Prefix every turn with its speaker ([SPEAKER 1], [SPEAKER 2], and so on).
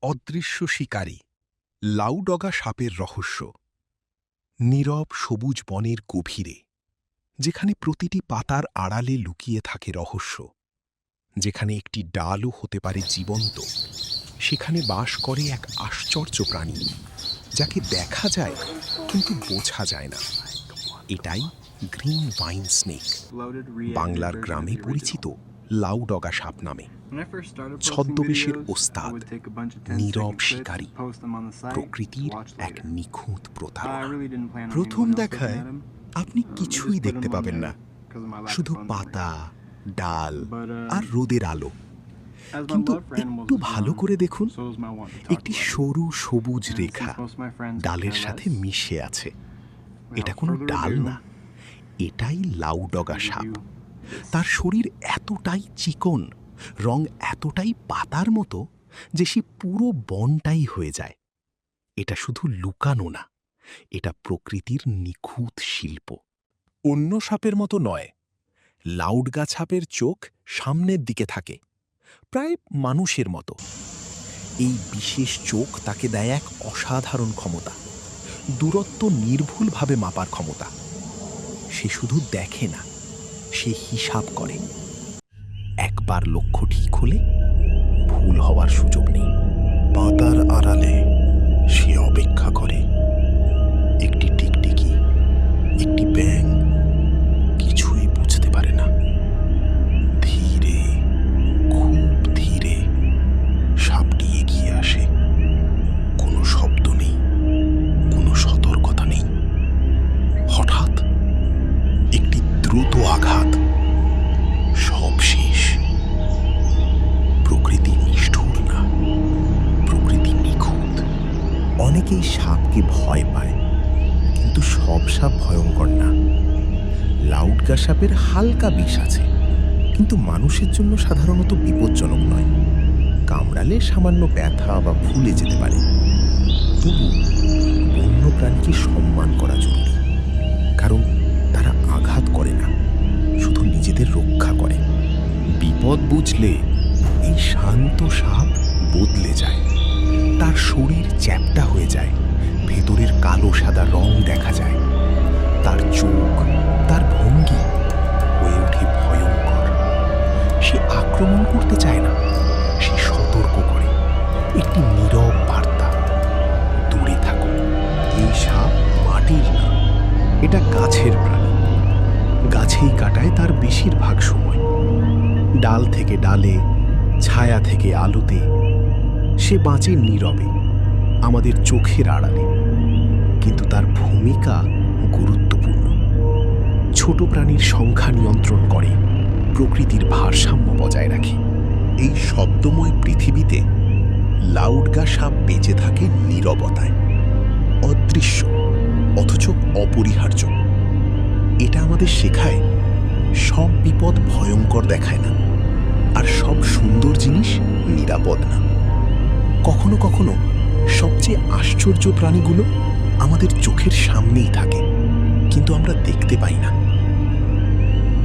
[SPEAKER 1] অদৃশ্য শিকারী, লাউডগা সাপের রহস্য। নীরব সবুজ বনের গভীরে, যেখানে প্রতিটি পাতার আড়ালে লুকিয়ে থাকে রহস্য, যেখানে একটি ডালও হতে পারে জীবন্ত, সেখানে বাস করে এক আশ্চর্য প্রাণী, যাকে দেখা যায় কিন্তু বোঝা যায় না। এটাই গ্রিন ভাইন স্নেক, বাংলার গ্রামে পরিচিত লাউডগা সাপ নামে। ছদ্মবেশের ওস্তাদ, নীরব শিকারী, প্রকৃতির এক নিখুঁত প্রতারণা।
[SPEAKER 2] প্রথম দেখায় আপনি কিছুই দেখতে পাবেন না,
[SPEAKER 1] শুধু পাতা, ডাল আর রোদের আলো। কিন্তু একটু ভালো করে দেখুন, একটি সরু সবুজ রেখা ডালের সাথে মিশে আছে। এটা কোনো ডাল না, এটাই লাউডগা সাপ। তার শরীর এতটাই চিকন, রং এতটাই পাতার মতো যে সে পুরো বনটাই হয়ে যায়। এটা শুধু লুকানো না, এটা প্রকৃতির নিখুঁত শিল্প। অন্য সাপের মতো নয়, লাউডগা সাপের চোখ সামনের দিকে থাকে, প্রায় মানুষের মতো। এই বিশেষ চোখ তাকে দেয় এক অসাধারণ ক্ষমতা, দূরত্ব নির্ভুলভাবে মাপার ক্ষমতা। সে শুধু দেখে না, সে হিসাব করে। একবার লক্ষ্য ঠিক হলে ভুল হওয়ার সুযোগ নেই। পাতার আড়ালে সে অপেক্ষা করে। একটি টিকটিকি, একটি ব্যাঙ, কিছুই বুঝতে পারে না। ধীরে, খুব ধীরে সাপটি এগিয়ে আসে। কোনো শব্দ নেই, কোনো সতর্কতা নেই। হঠাৎ একটি দ্রুত আঘাত, সব শেষ। প্রকৃতি নিষ্ঠুর না, প্রকৃতি নিখুঁত। অনেকেই সাপকে ভয় পায়, কিন্তু সব সাপ ভয়ঙ্কর না। লাউডগা সাপের হালকা বিষ আছে, কিন্তু মানুষের জন্য সাধারণত বিপজ্জনক নয়। কামড়ালে সামান্য ব্যথা বা ফুলে যেতে পারে। তবু বন্য প্রাণীকে সম্মান করা জরুরি, কারণ তারা আঘাত করে না, শুধু নিজেদের রক্ষা করে। বিপদ বুঝলে এই শান্ত সাপ বদলে যায়। তার শরীর চ্যাপ্টা হয়ে যায়, ভেতরের কালো সাদা রং দেখা যায়। তার চোখ, তার ভঙ্গি হয়ে ওঠে ভয়ঙ্কর। সে আক্রমণ করতে চায় না, সে সতর্ক করে। একটি নীরব বার্তা, দূরে থাকো। এই সাপ মাটির না, এটা গাছের প্রাণী। গাছেই কাটায় তার বেশিরভাগ সময়। ডাল থেকে ডালে, ছায়া থেকে আলোতে। সে বাঁচে নীরবে, আমাদের চোখের আড়ালে, কিন্তু তার ভূমিকা গুরুত্বপূর্ণ। ছোট প্রাণীর সংখ্যা নিয়ন্ত্রণ করে, প্রকৃতির ভারসাম্য বজায় রাখে। এই শব্দময় পৃথিবীতে লাউডগা সাপ বেঁচে থাকে নীরবতায়, অদৃশ্য অথচ অপরিহার্য। এটা আমাদের শেখায়, সব বিপদ ভয়ঙ্কর দেখায় না, আর সব সুন্দর জিনিস নিরাপদ না। কখনো কখনো সবচেয়ে আশ্চর্য প্রাণীগুলো আমাদের চোখের সামনেই থাকে, কিন্তু আমরা দেখতে পাই না।